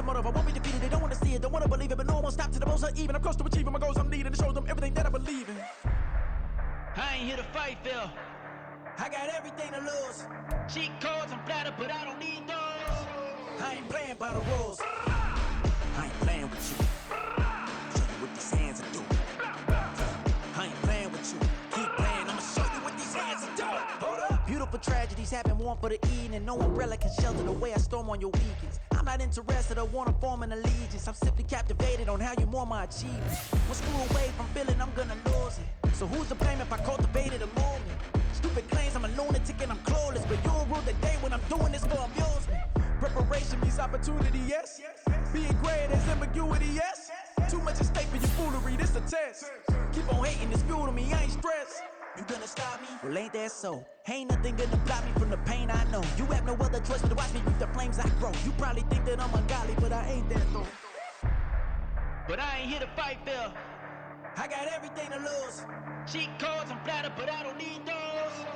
motive. I won't be defeated, they don't wanna see it, don't wanna believe it, but no one won't stop to the most even. I'm close to achieving my goals, I'm needing to show them everything that I believe in. I ain't here to fight, Phil. I got everything to lose. Cheat codes, I'm flattered, but I don't need those. I ain't playing by the rules. I ain't playing with you. Show you what these hands are doing. I ain't playing with you. Keep playing, I'ma show you what these hands are doing. Hold up. Beautiful tragedies happen, one for the evening. No umbrella can shelter the way I storm on your weekends. I'm not interested, I wanna form an allegiance. I'm simply captivated on how you more my achievements. One screw away from feeling I'm gonna lose it. So who's to blame if I cultivated a moment? Stupid claims I'm a lunatic and I'm clueless, but you'll rule the day when I'm doing this for amusement. Preparation means opportunity, yes. Being great is ambiguity, yes. Too much at stake for your foolery, this a test. Keep on hating, it's fuel to me, I ain't stressed. You gonna stop me? Well, ain't that so? Ain't nothing gonna block me from the pain I know. You have no other choice but to watch me reap the flames I grow. You probably think that I'm ungodly, but I ain't that though. But I ain't here to fight, Phil. I got everything to lose. Cheat codes, I'm flattered, but I don't need those.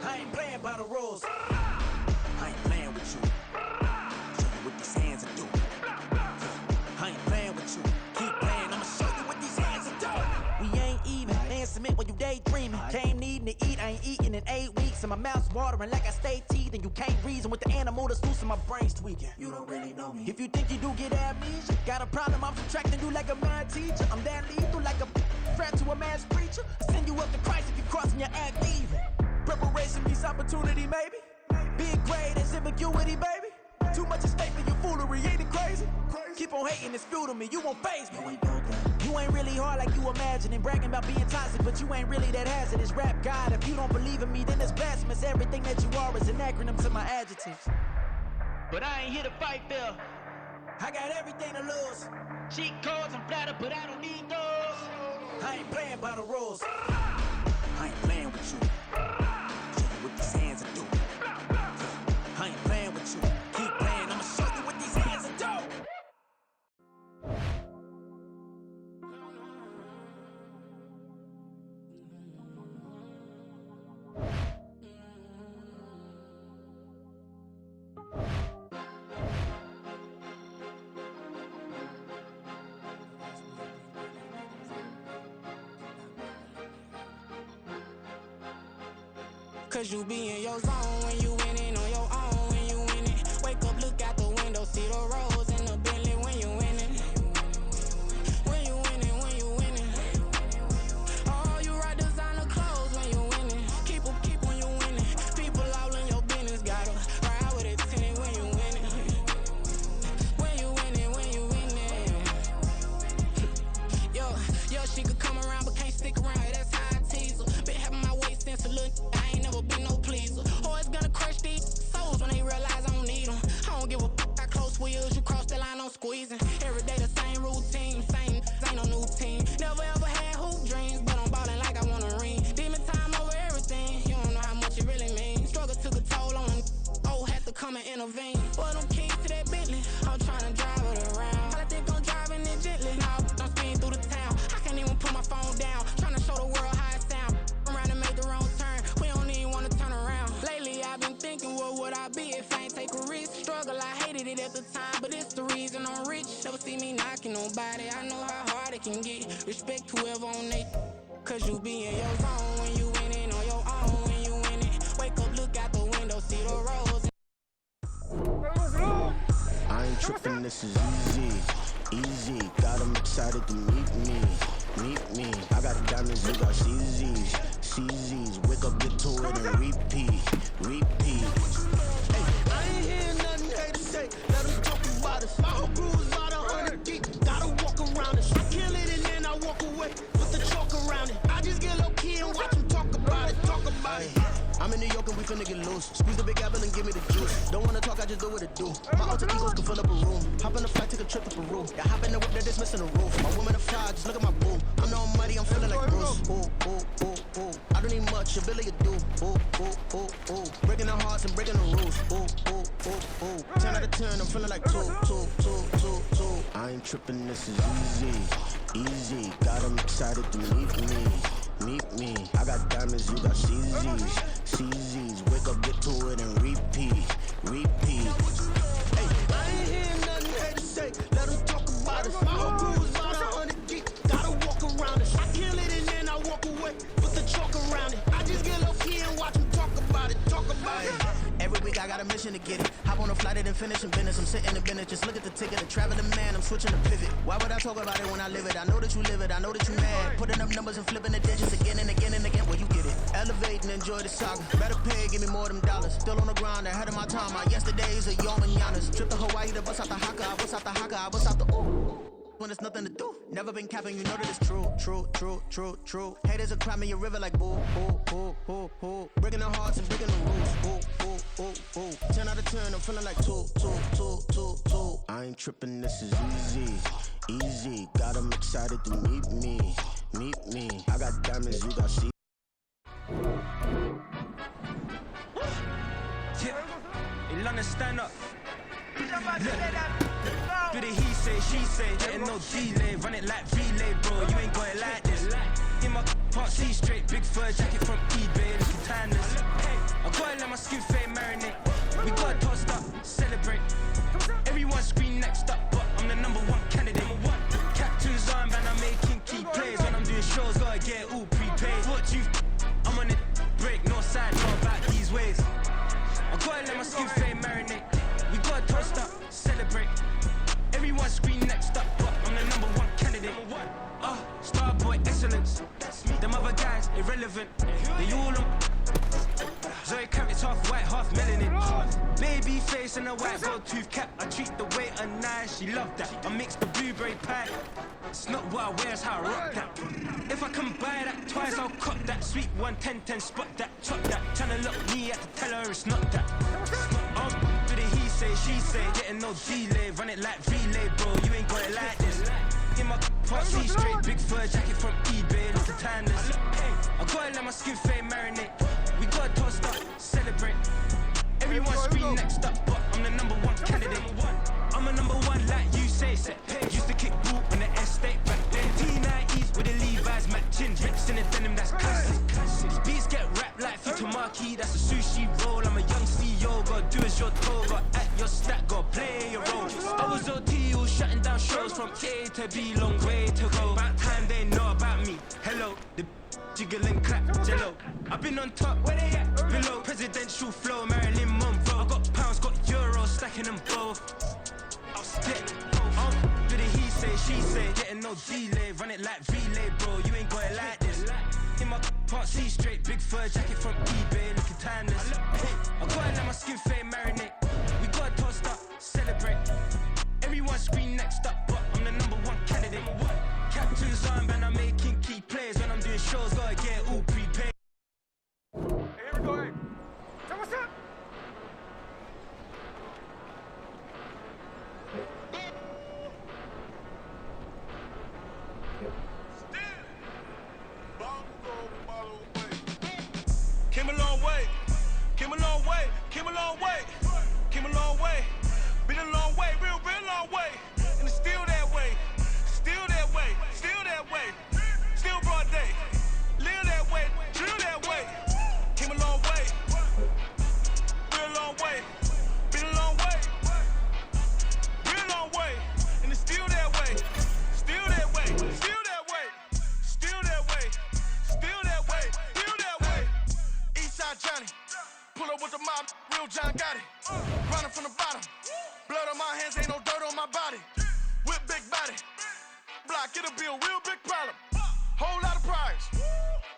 I ain't playing by the rules. I ain't playing with you. Show you what these hands are doing. I ain't playing with you. Keep playing, I'ma show you what these hands are doing. We ain't even. Laying cement when you daydreaming. Came needing to eat, I ain't eating in 8 weeks. And my mouth's watering like I stay teething. You can't reason with the animal that's loose and my brain's tweaking. You don't really know me. If you think you do get amnesia, got a problem, I'm subtracting you like a mad teacher. I'm that lethal like a threat to a mass preacher. I send you up to Christ if you crossing your act evil. Preparation means opportunity, maybe. Being great is ambiguity, baby. Too much at stake for your foolery, ain't it crazy? Keep on hating, it's fuel to me, you won't faze me. You ain't really hard like you imagining. Bragging about being toxic, but you ain't really that hazardous. Rap God, if you don't believe in me, then it's blasphemous. Everything that you are is an acronym to my adjectives. But I ain't here to fight, Phil. I got everything to lose. Cheat codes, I'm flattered, but I don't need those. I ain't playing by the rules. I ain't playing with you. Show you what these hands are doing. I ain't playing with you. Keep playing, I'ma show you what these hands are doing. Cause you be in your zone when you winning on your own when you winning. Wake up, look out the window, see the rose in the Bentley when you winning. When you winning, when you winning. Oh, you rock designer clothes when you winning. Keep when you winning. People all in your business, gotta ride with it tinted when you winning. When you winning, when you winning. Yo, she could come around but can't stick around, that's how I tease her. Been having my waist since a little, I ain't never been no pleaser. Always gonna crush these souls when they realize I don't need them. I don't give a f***, I close wheels, you cross the line, I'm squeezing. Every day the same routine, same, ain't no new team. Never ever had hoop dreams, but I'm ballin' like I want a ring. Demon time over everything, you don't know how much it really means. Struggle took a toll on them, oh, had to come and intervene. Boy, them keys to that Bentley, I'm tryna drive it around. I think I'm driving it gently, now I'm speeding through the town. I can't even put my phone down, tryna show the world how it sound. Around and make the wrong turn, we don't even wanna turn around. Lately I've been thinking, what would I be if I ain't take a risk? Struggle, I hated it at the time, but it's the reason I'm rich. Never see me knocking nobody, I know how hard it can get. Respect whoever on they, cause you be in your zone when you winning on your own when you winning. Wake up, look out the window, see the rose. I ain't tripping, this is easy. Got them excited to meet me. I got diamonds, you got CZs. Wake up, get to it and repeat. Hey, I ain't hearing nothing hate to say. Let them talk about us. My whole crew is about 100 deep. Gotta walk around it. I kill it and then I walk away with the chalk around it. I just get low key and watch them talk about it. I'm in New York and we finna get loose. Squeeze the big apple and give me the juice. Don't wanna talk, I just do what it do. My alter egos can fill up a room. Hop in the flight, take a trip to Peru. Yeah, hop in the whip, that is missing the roof. My woman a fly, just look at my boo. I'm no money, I'm feeling like Bruce. Ooh. I don't need much, ability to do. Ooh. Breaking the hearts and breaking the rules. Ooh. 10 out of 10, I'm feeling like two. I ain't tripping, this is easy. Got them excited to meet me. I got diamonds, you got CZs. Wake up, get to it and repeat. Hey, I ain't hearing nothing hate to say. baby, I got a mission to get it. Hop on a flight and then finish in business. I'm sitting in business, just look at the ticket. A traveling man, I'm switching to pivot. Why would I talk about it when I live it? I know that you live it, I know that you mad. Putting up numbers and flipping the digits again and again and again. Well, you get it. Elevate and enjoy the saga. Better pay, give me more of them dollars. Still on the grind, ahead of my time. My yesterdays are your mananas. Trip to Hawaii to bust out the haka. I bust out the haka, I bust out the ooh. When there's nothing to do. Never been capping, you know that it's true, true, true, true, true. Haters are climbing your river like boo, boo, boo, boo, boo. Breaking their hearts and breaking the rules. Boo, boo, boo, boo. 10 out of 10, I'm feeling like 2, 2, 2, 2, 2. I ain't tripping, this is easy, easy. Got 'em excited to meet me, meet me. I got diamonds, you got sheep. Hey, London, stand up. Do the he say, she say, getting no delay. Run it like relay, bro, you ain't got it like this. In my part C straight, big fur jacket from eBay, looking timeless. I gotta let my skin fade marinate. We gotta toast up, celebrate. Everyone scream next up, but I'm the #1 candidate. Captain's armband, I'm making key plays. When I'm doing shows, gotta get it all prepaid. What you I'm on it, break, no side, know about these ways. I gotta let my skin fade marinate. We gotta toast up, celebrate. Everyone scream next up, but I'm the #1 candidate. Starboy excellence. Them other guys irrelevant. They all on. Zoe Kravitz half white, half melanin. Baby face and a white gold tooth cap. I treat the waiter nice, she love that. I mix the blueberry pie. It's not what I wear, it's how I rock that. If I can buy that twice, I'll cop that. Sweet 110, spot that, chop that. Tryna look me at to tell her it's not that. Do the he say, she say, getting no delay. Run it like relay, bro, you ain't got it like this. In my part C straight, big fur jacket from eBay, looking timeless. I gotta let my skin fade marinate. We gotta toast up, celebrate. Everyone scream next up, but I'm the #1 candidate. I'm a #1 like you say. Used to kick ball on the estate back then. T90s with the Levi's matching. Rips in the denim, that's classic. Beats get wrapped like Futamaki, that's a sushi roll. I'm a young CEO, gotta do as you're told. Gotta act your stat, gotta play your role. I was OT, all shutting down shows from A to B, long way to go. About time they know about me. Hello, the jiggle and clap, jello. I've been on top, where they at? Below, presidential flow, Marilyn Monroe. I got pounds, got euros, stacking them both. I'll stick. Do the he say, she say, getting no delay. Run it like relay, bro, you ain't got it like this. In my part C straight, big fur jacket from eBay, looking timeless. I gotta let my skin fade marinate. We gotta toast up, celebrate. Everyone scream next up, but I'm the #1 candidate. Captain's armband, I'm making key plays. When I'm doing shows, gotta get it all prepaid. Hey, here we go, hey. Tell what's up? Came a long way, came a long way, came a long way, came a long way, been a long way, real long way, and it's still that way, still that way, still that way, still broad day, live that way, drill that way, came a long way, real long way, been a long way, real long way, and it's still that way, still that way, still that way, still that way, still that way, still that way. Eastside Johnny, pull up with the mob, real John got it. Running from the bottom, blood on my hands, ain't no dirt on my body. Whip big body, block, it'll be a real big problem. Whole lot of prize,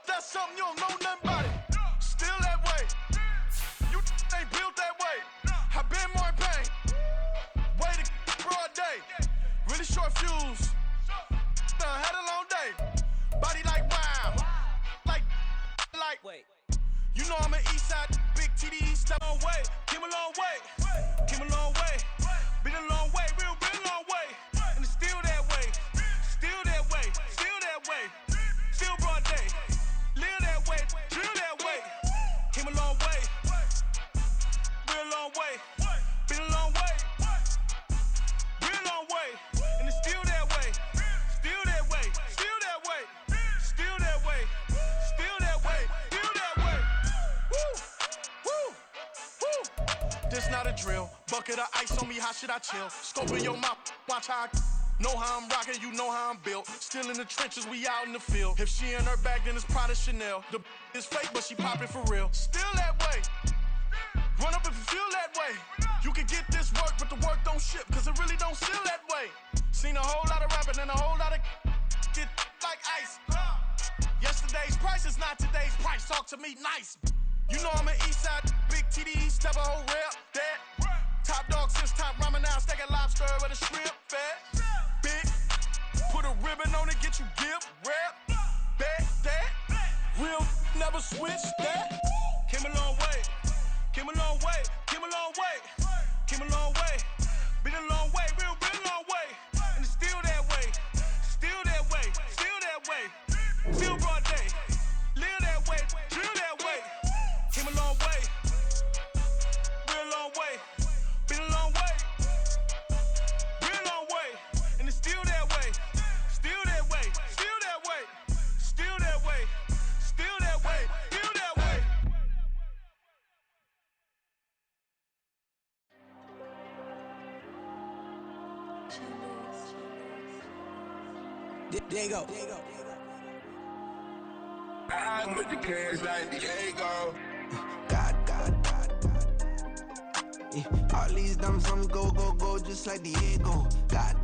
that's something you don't know nothing about it. Still that way, you ain't built that way. I been more in pain, way to broad day. Really short fuse, had a long day. Body like wow, like. Wait. You know I'm an east side, big TDE, step on way. Came a long way, came a long way. Been a long way, real long way. And it's still that way, still that way, still that way. Still broad day, live that way, drill that way. Came a long way, real long way. Been a long way, real long way. And it's still that way, still that way, still that way, still that way, still that way, still that way. This not a drill. Bucket of ice on me, how should I chill? Scope in your mouth, watch how I know how I'm rocking, you know how I'm built. Still in the trenches, we out in the field. If she in her bag, then it's Prada Chanel. The is fake, but she popping for real. Still that way. Run up if you feel long way, came a long way, came a long way. Been a long way, real long way. And it's still that way, still that way, still that way. Still broad day, live that way, drill that way. Came a long way, real long way. Been a long way, real long way. And it's still that way, still that way, still that way, still that way, still that way, still that way. There you go. I'm with the cash like Diego. God. Yeah, all these diamonds on me go, just like Diego. God.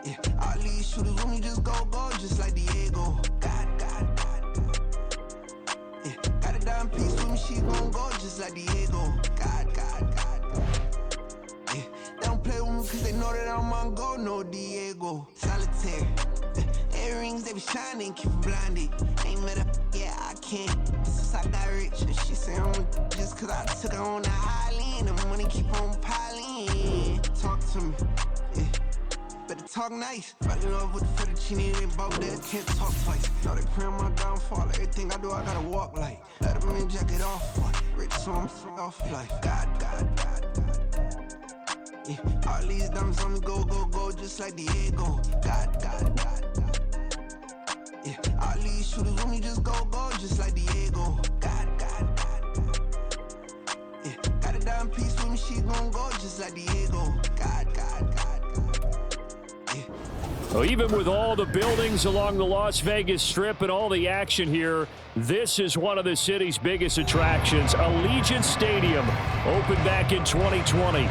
Yeah, all these shooters with me just go, just like Diego. God. Yeah, got a dime piece with me, she gon' go just like Diego. God. Yeah, they don't play with me cause they know that I'm on go, no Diego. Solitaire. Earrings, they be shining, keep them blinded. Ain't met up, yeah, I can't. Since I got rich, and she say I'm just cause I took her on the island. The money keep on piling. Talk to me, yeah. Better talk nice. Fucking up with the fettuccine, they both there, can't talk twice. Know they pray on my downfall. Everything I do, I gotta walk like. Let them in, jacket off. Rich, so I'm off life. God. Yeah, all these diamonds on me go, just like Diego. God. Yeah, all these shooters with me just go, just like Diego. God. Yeah, got a dime piece with me, she gon' go just like Diego. God. Yeah. So even with all the buildings along the Las Vegas Strip and all the action here, this is one of the city's biggest attractions. Allegiant Stadium opened back in 2020.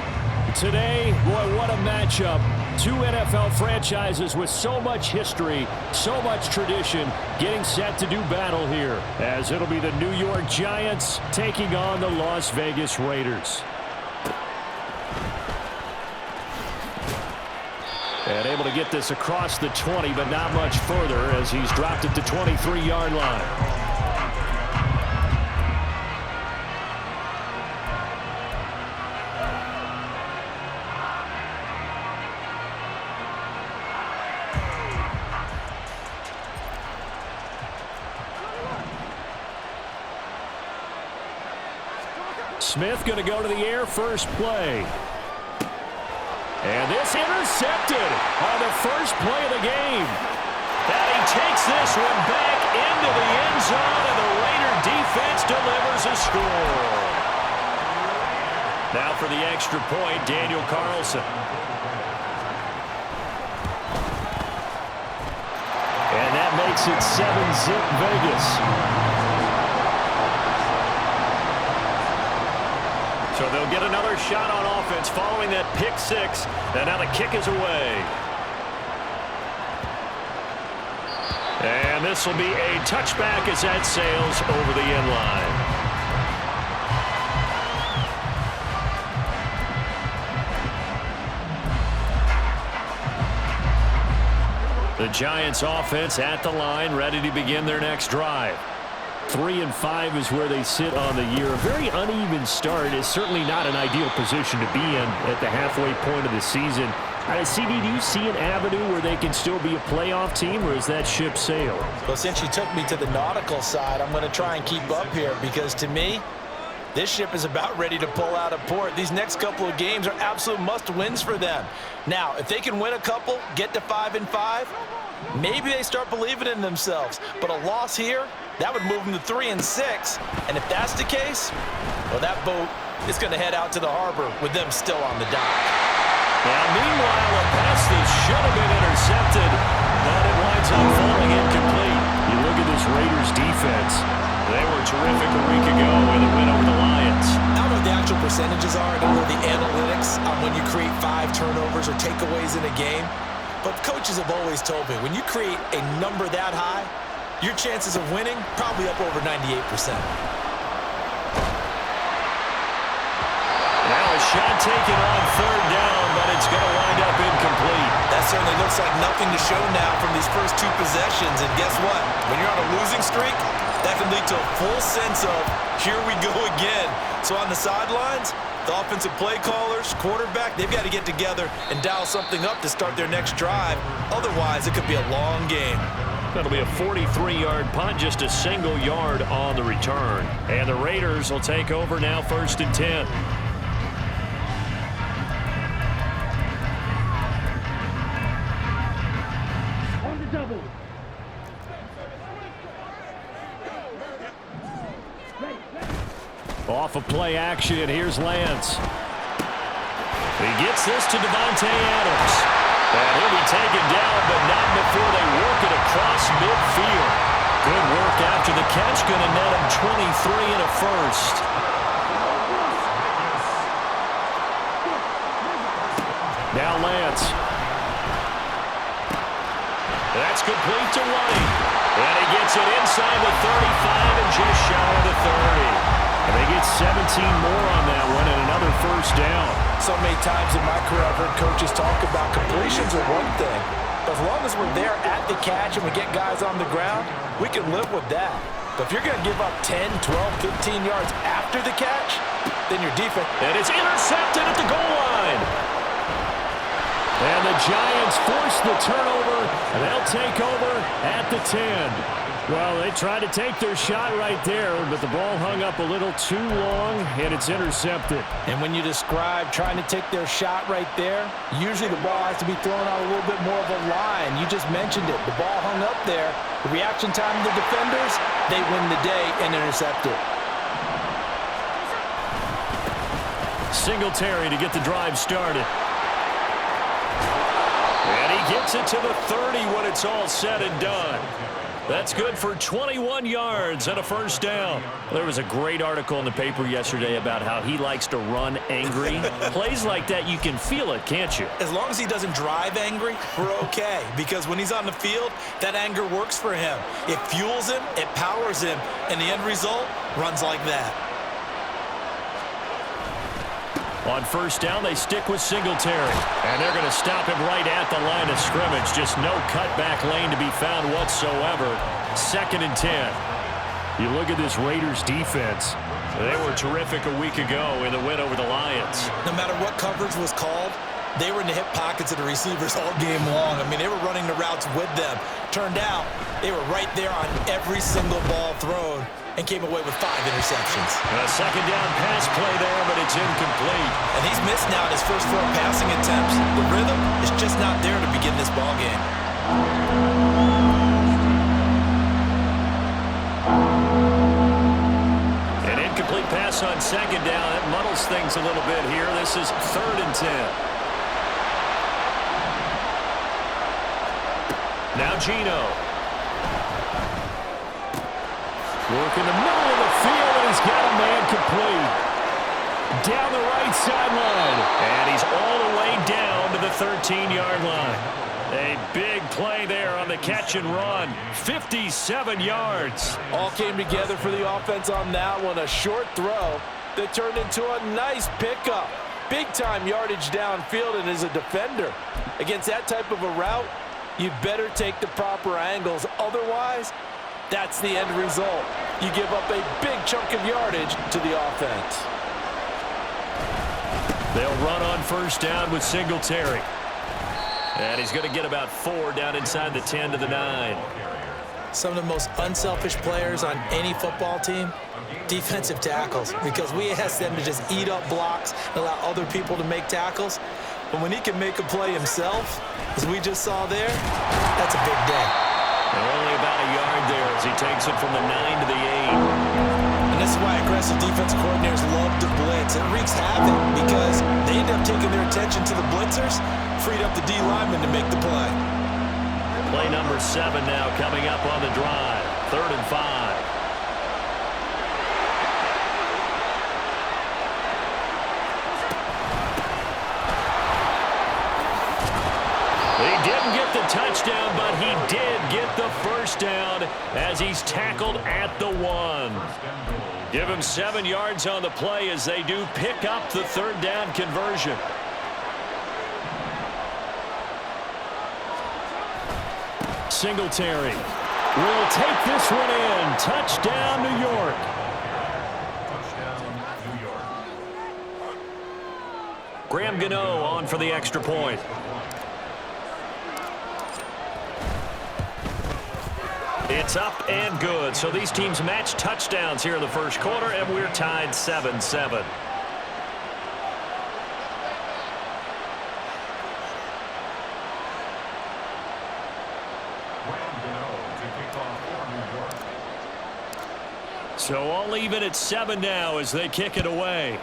Today, boy, what a matchup. Two NFL franchises with so much history, so much tradition, getting set to do battle here, as it'll be the New York Giants taking on the Las Vegas Raiders. And able to get this across the 20, but not much further as he's dropped it to 23-yard line. Smith going to go to the air first play. And this intercepted on the first play of the game. And he takes this one back into the end zone, and the Raider defense delivers a score. Now for the extra point, Daniel Carlson. And that makes it 7-zip Vegas. So they'll get another shot on offense following that pick six. And now the kick is away. And this will be a touchback as that sails over the end line. The Giants offense at the line, ready to begin their next drive. 3-5 is where they sit on the year. A very uneven start is certainly not an ideal position to be in at the halfway point of the season. CD, do you see an avenue where they can still be a playoff team, or is that ship sailed? Well, since you took me to the nautical side, I'm going to try and keep up here because, to me, this ship is about ready to pull out of port. These next couple of games are absolute must-wins for them. Now, if they can win a couple, get to 5-5, maybe they start believing in themselves. But a loss here, that would move them to 3-6. And if that's the case, well, that boat is going to head out to the harbor with them still on the dock. Now, meanwhile, a pass that should have been intercepted, but it winds up falling incomplete. You look at this Raiders defense. They were terrific a week ago in the win over the Lions. I don't know what the actual percentages are. I don't know the analytics on when you create 5 turnovers or takeaways in a game. But coaches have always told me, when you create a number that high, your chances of winning probably up over 98%. Now a shot taken on third down, but it's going to wind up incomplete. That certainly looks like nothing to show now from these first 2 possessions. And guess what? When you're on a losing streak, that can lead to a full sense of, here we go again. So on the sidelines, the offensive play callers, quarterback, they've got to get together and dial something up to start their next drive. Otherwise, it could be a long game. That'll be a 43-yard punt, just a single yard on the return. And the Raiders will take over now, 1st and 10. Off of play action, and here's Lance. He gets this to Devontae Adams. And he'll be taken down, but not before they work it across midfield. Good work after the catch, going to net him 23 and a first. Now Lance. That's complete to White. And he gets it inside the 35 and just shy of the 30. And they get 17 more on that one and another first down. So many times in my career I've heard coaches talk about completions are one thing. But as long as we're there at the catch and we get guys on the ground, we can live with that. But if you're going to give up 10, 12, 15 yards after the catch, then your defense... And it's intercepted at the goal line. And the Giants force the turnover, and they'll take over at the 10. Well, they tried to take their shot right there, but the ball hung up a little too long, and it's intercepted. And when you describe trying to take their shot right there, usually the ball has to be thrown out a little bit more of a line. You just mentioned it. The ball hung up there. The reaction time of the defenders, they win the day and intercept it. Singletary to get the drive started. And he gets it to the 30 when it's all said and done. That's good for 21 yards and a first down. There was a great article in the paper yesterday about how he likes to run angry. Plays like that, you can feel it, can't you? As long as he doesn't drive angry, we're okay. Because when he's on the field, that anger works for him. It fuels him, it powers him, and the end result runs like that. On first down, they stick with Singletary. And they're going to stop him right at the line of scrimmage. Just no cutback lane to be found whatsoever. 2nd and 10. You look at this Raiders defense. They were terrific a week ago in the win over the Lions. No matter what coverage was called, they were in the hip pockets of the receivers all game long. I mean, they were running the routes with them. Turned out, they were right there on every single ball thrown and came away with 5 interceptions. A 2nd down pass play there, but it's incomplete. And he's missed now his first 4 passing attempts. The rhythm is just not there to begin this ball game. An incomplete pass on 2nd down. That muddles things a little bit here. This is 3rd and 10. Now Gino. Work in the middle of the field, and he's got a man complete. Down the right sideline. And he's all the way down to the 13-yard line. A big play there on the catch and run. 57 yards. All came together for the offense on that one. A short throw that turned into a nice pickup. Big-time yardage downfield, and as a defender, against that type of a route, you better take the proper angles. Otherwise, that's the end result. You give up a big chunk of yardage to the offense. They'll run on first down with Singletary. And he's going to get about 4 down inside the 10 to the 9. Some of the most unselfish players on any football team, defensive tackles, because we ask them to just eat up blocks and allow other people to make tackles. But when he can make a play himself, as we just saw there, that's a big day. And only about a yard there as he takes it from the 9 to the 8. And this is why aggressive defensive coordinators love to blitz. It wreaks havoc because they end up taking their attention to the blitzers, freed up the D lineman to make the play. Play number 7 now coming up on the drive. 3rd and 5. He didn't get the touchdown, but he did get the first down as he's tackled at the 1. Give him 7 yards on the play as they do pick up the 3rd down conversion. Singletary. will take this one in. Touchdown, New York. Graham Gano on for the extra point. It's up and good. So these teams match touchdowns here in the first quarter, and we're tied 7-7. So all even at 7 now as they kick it away.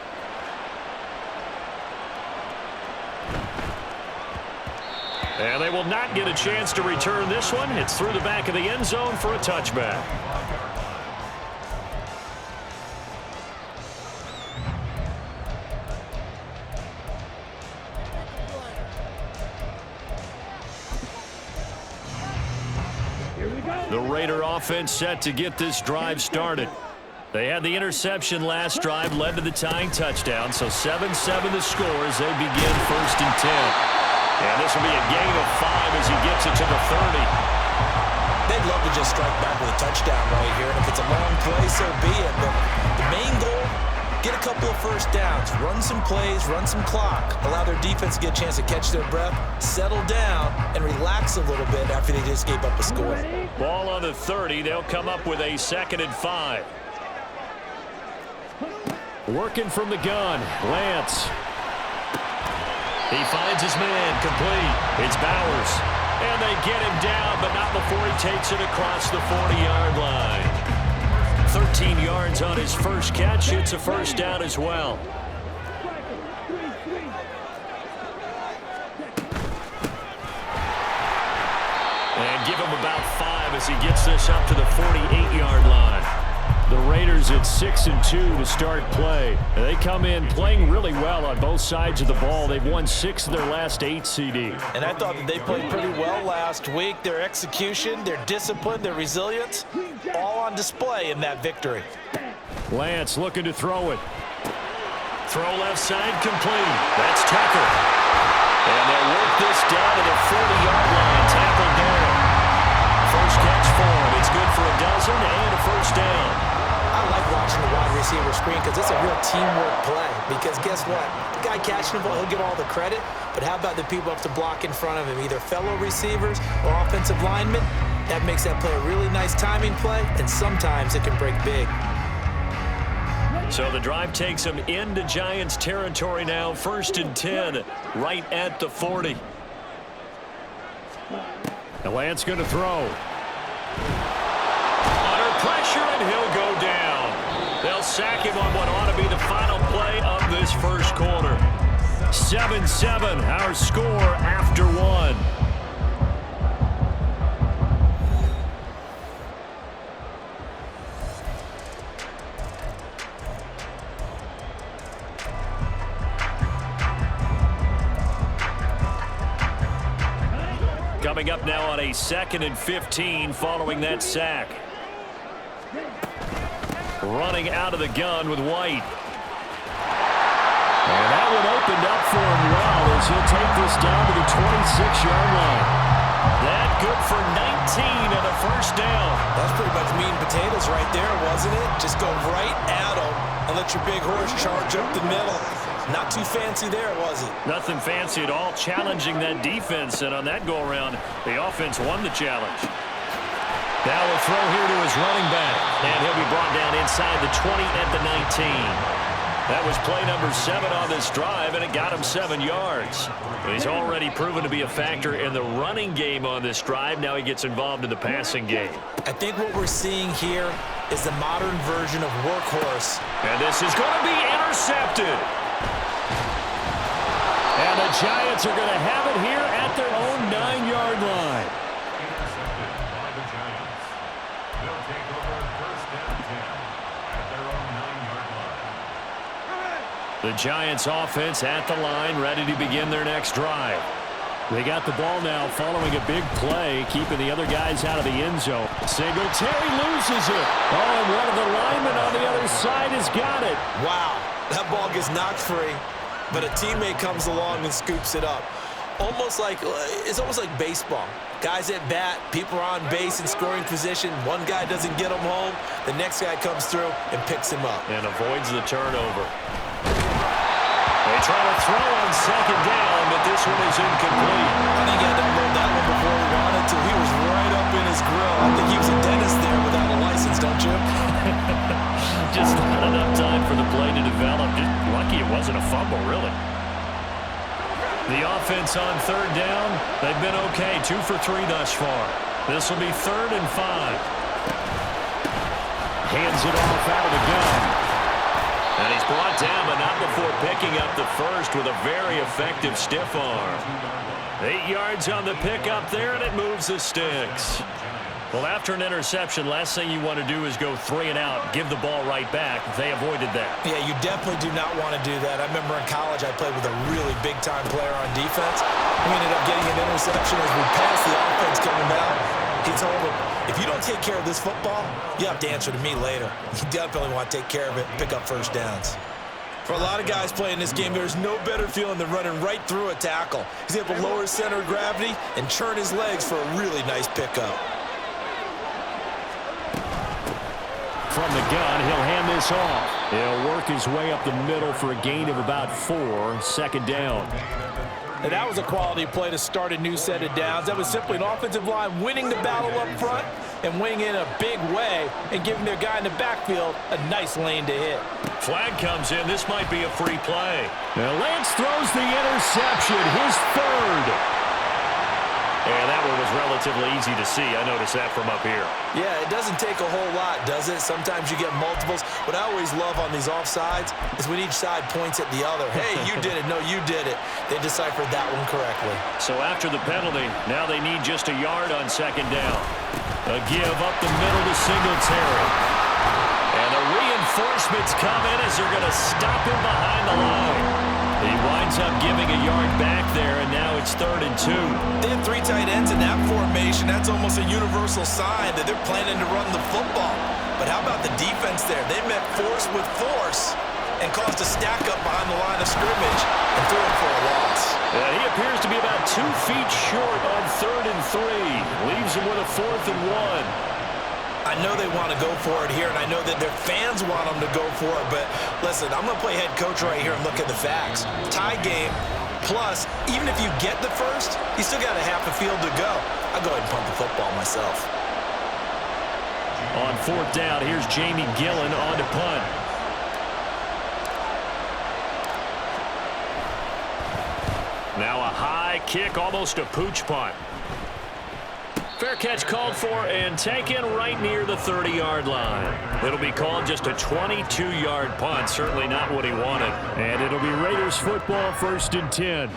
And they will not get a chance to return this one. It's through the back of the end zone for a touchback. The Raider offense set to get this drive started. They had the interception last drive, led to the tying touchdown. So 7-7 the score as they begin 1st and 10. And this will be a gain of 5 as he gets it to the 30. They'd love to just strike back with a touchdown right here. And if it's a long play, so be it. But the main goal, get a couple of first downs, run some plays, run some clock, allow their defense to get a chance to catch their breath, settle down, and relax a little bit after they just gave up a score. Ball on the 30. They'll come up with a 2nd and 5. Working from the gun, Lance. He finds his man, complete. It's Bowers. And they get him down, but not before he takes it across the 40-yard line. 13 yards on his first catch. It's a first down as well. And give him about 5 as he gets this up to the 48-yard line. The Raiders at 6-2 to start play. They come in playing really well on both sides of the ball. They've won 6 of their last 8 CD. And I thought that they played pretty well last week. Their execution, their discipline, their resilience, all on display in that victory. Lance looking to throw it. Throw left side, complete. That's Tucker. And they'll work this down to the 40-yard line. Tackled there. First catch for him. It's good for a dozen and a first down. I like watching the wide receiver screen because it's a real teamwork play. Because guess what? The guy catching the ball, he'll get all the credit. But how about the people up to block in front of him, either fellow receivers or offensive linemen? That makes that play a really nice timing play, and sometimes it can break big. So the drive takes them into Giants territory now. 1st and 10, right at the 40. And Lance going to throw. Under pressure, and he'll go down. They'll sack him on what ought to be the final play of this first quarter. 7-7, our score after 1. Coming up now on a 2nd and 15 following that sack. Running out of the gun with White. And that one opened up for him well as he'll take this down to the 26-yard line. That good for 19 and a first down. That's pretty much meat and potatoes right there, wasn't it? Just go right at him and let your big horse charge up the middle. Not too fancy there, was it? Nothing fancy at all, challenging that defense, and on that go-around, the offense won the challenge. Now a throw here to his running back, and he'll be brought down inside the 20 at the 19. That was play number 7 on this drive, and it got him 7 yards. He's already proven to be a factor in the running game on this drive. Now he gets involved in the passing game. I think what we're seeing here is the modern version of workhorse. And this is going to be intercepted. And the Giants are going to have it here at their own 9-yard line. Intercepted by the Giants. They'll take over 1st and 10 at their own 9-yard line. The Giants offense at the line, ready to begin their next drive. They got the ball now following a big play, keeping the other guys out of the end zone. Singletary loses it. Oh, and one of the linemen on the other side has got it. Wow, that ball gets knocked free, but a teammate comes along and scoops it up. almost like baseball. Guys at bat, people are on base in scoring position. One guy doesn't get him home. The next guy comes through and picks him up. And avoids the turnover. They try to throw on second down, but this one is incomplete. I think he had to unload that one before he wanted to. He was right up in his grill. I think he was a dentist there without a license, don't you? Just not enough time for the play to develop. Just lucky it wasn't a fumble, really. The offense on third down, they've been okay. 2 for 3 thus far. This will be 3rd and 5. Hands it off out of the gun. And he's brought down, but not before picking up the first with a very effective stiff arm. 8 yards on the pickup there, and it moves the sticks. Well, after an interception, last thing you want to do is go 3 and out, give the ball right back. They avoided that. Yeah, you definitely do not want to do that. I remember in college I played with a really big-time player on defense. We ended up getting an interception as we passed the offense coming down. He told him, if you don't take care of this football, you have to answer to me later. You definitely want to take care of it and pick up first downs. For a lot of guys playing this game, there's no better feeling than running right through a tackle. He's able to lower his center of gravity and churn his legs for a really nice pickup. From the gun, he'll hand this off. He'll work his way up the middle for a gain of about 4, second down. And that was a quality play to start a new set of downs. That was simply an offensive line winning the battle up front and winning in a big way and giving their guy in the backfield a nice lane to hit. Flag comes in. This might be a free play. Now Lance throws the interception, his 3rd. And that one was relatively easy to see. I noticed that from up here. Yeah, it doesn't take a whole lot, does it? Sometimes you get multiples. What I always love on these offsides is when each side points at the other. Hey, you did it. No, you did it. They deciphered that one correctly. So after the penalty, now they need just a yard on second down. A give up the middle to Singletary. And the reinforcements come in as they're going to stop him behind the line. He winds up giving a yard back there, and now it's 3rd and 2. They have 3 tight ends in that formation. That's almost a universal sign that they're planning to run the football. But how about the defense there? They met force with force and caused a stack up behind the line of scrimmage and threw him for a loss. He appears to be about 2 feet short on 3rd and 3. Leaves him with a 4th and 1. I know they want to go for it here, and I know that their fans want them to go for it, but listen, I'm going to play head coach right here and look at the facts. Tie game, plus, even if you get the first, you still got a half a field to go. I'll go ahead and punt the football myself. On 4th down, here's Jamie Gillen on to punt. Now a high kick, almost a pooch punt. Fair catch called for and taken right near the 30-yard line. It'll be called just a 22-yard punt. Certainly not what he wanted. And it'll be Raiders football, 1st and 10.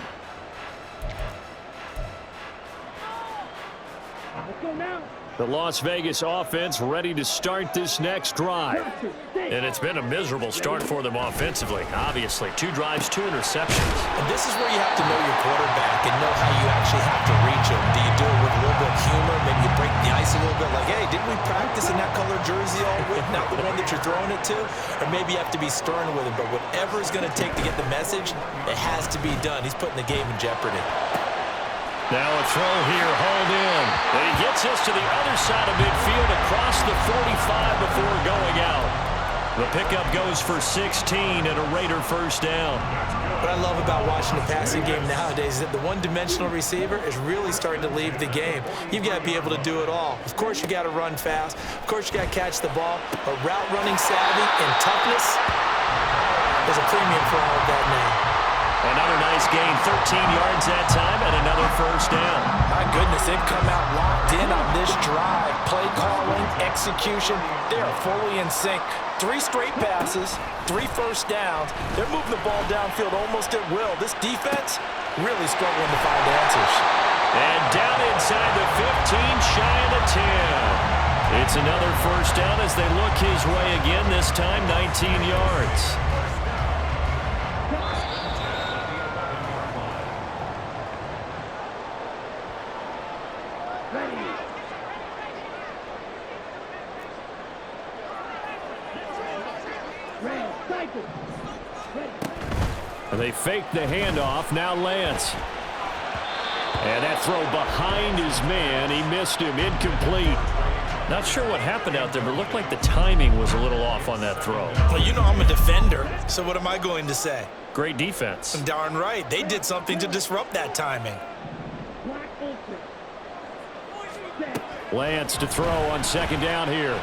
The Las Vegas offense ready to start this next drive. And it's been a miserable start for them offensively, obviously. 2 drives, 2 interceptions. And this is where you have to know your quarterback and know how you actually have to reach him. Do you do it with a little bit of humor? Maybe you break the ice a little bit like, hey, didn't we practice in that color jersey all week? Not the one that you're throwing it to? Or maybe you have to be stern with him. But whatever it's going to take to get the message, it has to be done. He's putting the game in jeopardy. Now a throw here, hauled in. And he gets us to the other side of midfield across the 45 before going out. The pickup goes for 16 and a Raider first down. What I love about watching the passing game nowadays is that the one-dimensional receiver is really starting to leave the game. You've got to be able to do it all. Of course, you got to run fast. Of course, you got to catch the ball. But route running savvy and toughness, there's a premium for all of that now. Another nice gain, 13 yards that time, and another first down. My goodness, they've come out locked in on this drive. Play calling, execution, they are fully in sync. 3 straight passes, 3 first downs. They're moving the ball downfield almost at will. This defense really struggling to find answers. And down inside the 15, shy of the 10. It's another first down as they look his way again, this time 19 yards. And they fake the handoff. Now Lance. And that throw behind his man. He missed him. Incomplete. Not sure what happened out there, but it looked like the timing was a little off on that throw. Well, you know I'm a defender, so what am I going to say? Great defense. Darn right. They did something to disrupt that timing. Lance to throw on second down here.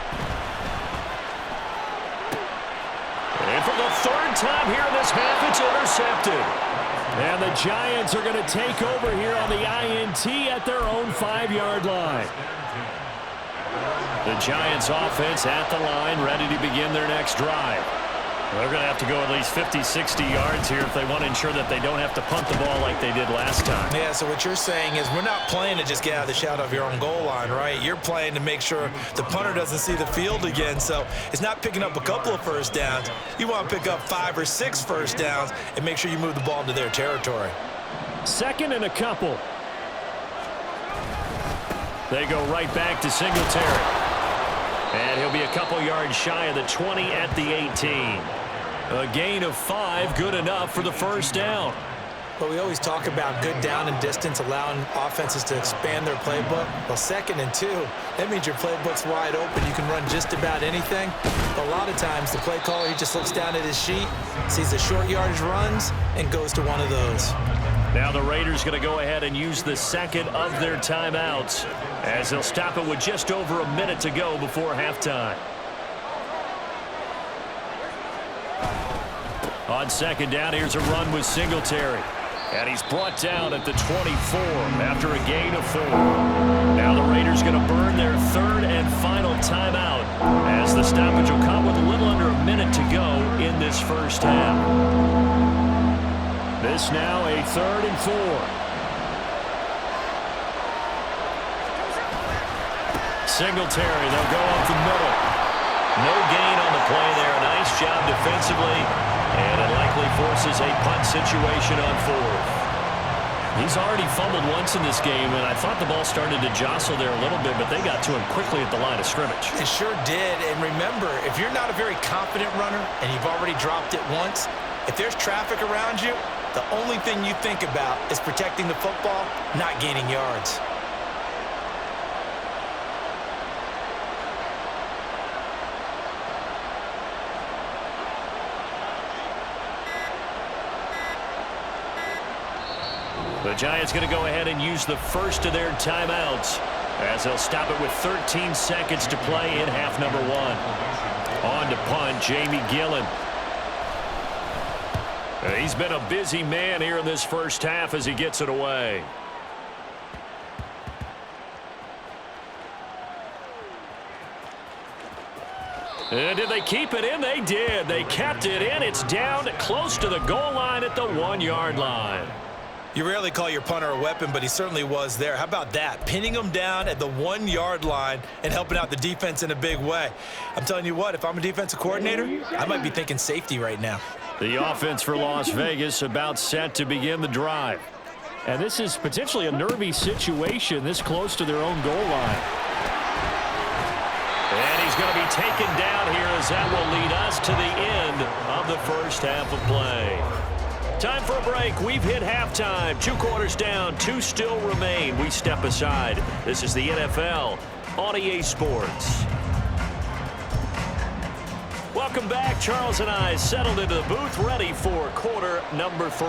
And for the third time here in this half, it's intercepted. And the Giants are going to take over here on the INT at their own 5-yard line. The Giants offense at the line, ready to begin their next drive. They're going to have to go at least 50, 60 yards here if they want to ensure that they don't have to punt the ball like they did last time. Yeah, so what you're saying is we're not playing to just get out of the shadow of your own goal line, right? You're playing to make sure the punter doesn't see the field again. So it's not picking up a couple of first downs. You want to pick up 5 or 6 first downs and make sure you move the ball into their territory. Second and a couple. They go right back to Singletary. And he'll be a couple yards shy of the 20 at the 18. A gain of 5, good enough for the first down. But we always talk about good down and distance, allowing offenses to expand their playbook. Well, 2nd and 2, that means your playbook's wide open. You can run just about anything. But a lot of times, the play caller, he just looks down at his sheet, sees the short yardage runs, and goes to one of those. Now the Raiders going to go ahead and use the second of their timeouts as they'll stop it with just over a minute to go before halftime. On second down, here's a run with Singletary. And he's brought down at the 24 after a gain of 4. Now the Raiders going to burn their third and final timeout as the stoppage will come with a little under a minute to go in this first half. This now a 3rd and 4. Singletary, they'll go up the middle. No gain on the play there. Nice job defensively. And it likely forces a punt situation on 4th. He's already fumbled once in this game, and I thought the ball started to jostle there a little bit, but they got to him quickly at the line of scrimmage. It sure did. And remember, if you're not a very confident runner and you've already dropped it once, if there's traffic around you, the only thing you think about is protecting the football, not gaining yards. The Giants going to go ahead and use the first of their timeouts as they'll stop it with 13 seconds to play in half number 1. On to punt, Jamie Gillen. He's been a busy man here in this first half as he gets it away. And did they keep it in? They did. They kept it in. It's down close to the goal line at the 1-yard line. You rarely call your punter a weapon, but he certainly was there. How about that? Pinning him down at the 1-yard line and helping out the defense in a big way. I'm telling you what, if I'm a defensive coordinator, I might be thinking safety right now. The offense for Las Vegas about set to begin the drive. And this is potentially a nervy situation this close to their own goal line. And he's going to be taken down here as that will lead us to the end of the first half of play. Time for a break. We've hit halftime. 2 quarters down, 2 still remain. We step aside. This is the NFL on EA Sports. Welcome back. Charles and I settled into the booth, ready for quarter number 3.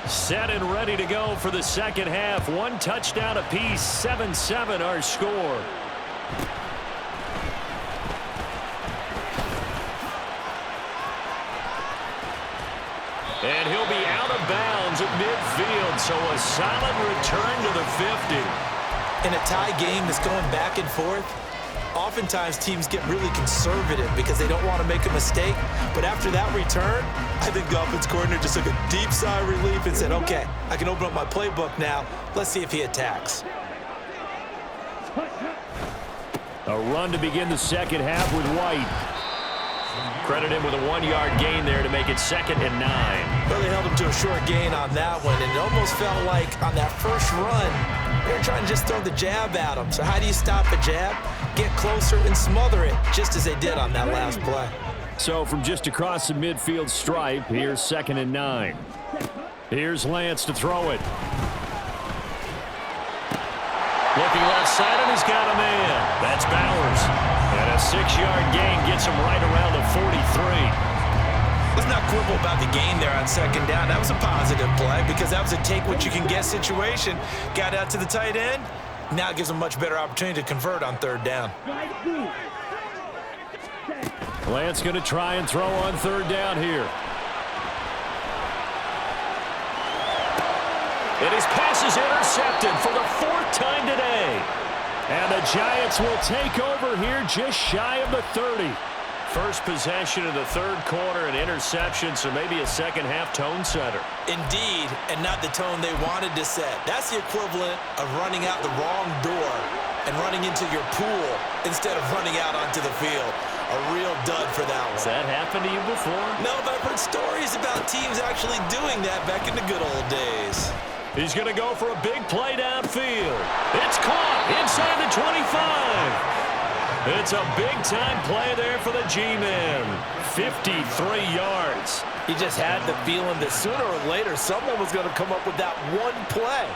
Set and ready to go for the second half. 1 touchdown apiece, 7-7 our score. And he'll be out of bounds at midfield, so a solid return to the 50. In a tie game that's going back and forth, oftentimes teams get really conservative because they don't want to make a mistake. But after that return, I think the offense coordinator just took a deep sigh of relief and said, okay, I can open up my playbook now. Let's see if he attacks. A run to begin the second half with White. Credit him with a 1-yard gain there to make it 2nd and 9. Well, they held him to a short gain on that one, and it almost felt like on that first run, they were trying to just throw the jab at him. So how do you stop a jab? Get closer and smother it, just as they did on that last play. So from just across the midfield stripe, here's 2nd and 9. Here's Lance to throw it. Looking left side, and he's got a man. That's Bowers. And a 6-yard gain gets him right around the 43. Let's not quibble about the gain there on 2nd down. That was a positive play because that was a take-what-you-can-get situation. Got out to the tight end. Now it gives him a much better opportunity to convert on 3rd down. Lance going to try and throw on 3rd down here. And his pass is intercepted for the 4th time today. And the Giants will take over here just shy of the 30. First possession of the 3rd quarter, an interception, so maybe a second-half tone setter. Indeed, and not the tone they wanted to set. That's the equivalent of running out the wrong door and running into your pool instead of running out onto the field. A real dud for that one. Has that happened to you before? No, but I've heard stories about teams actually doing that back in the good old days. He's going to go for a big play downfield. It's caught inside the 25. It's a big-time play there for the G-Men. 53 yards. He just had the feeling that sooner or later someone was going to come up with that one play.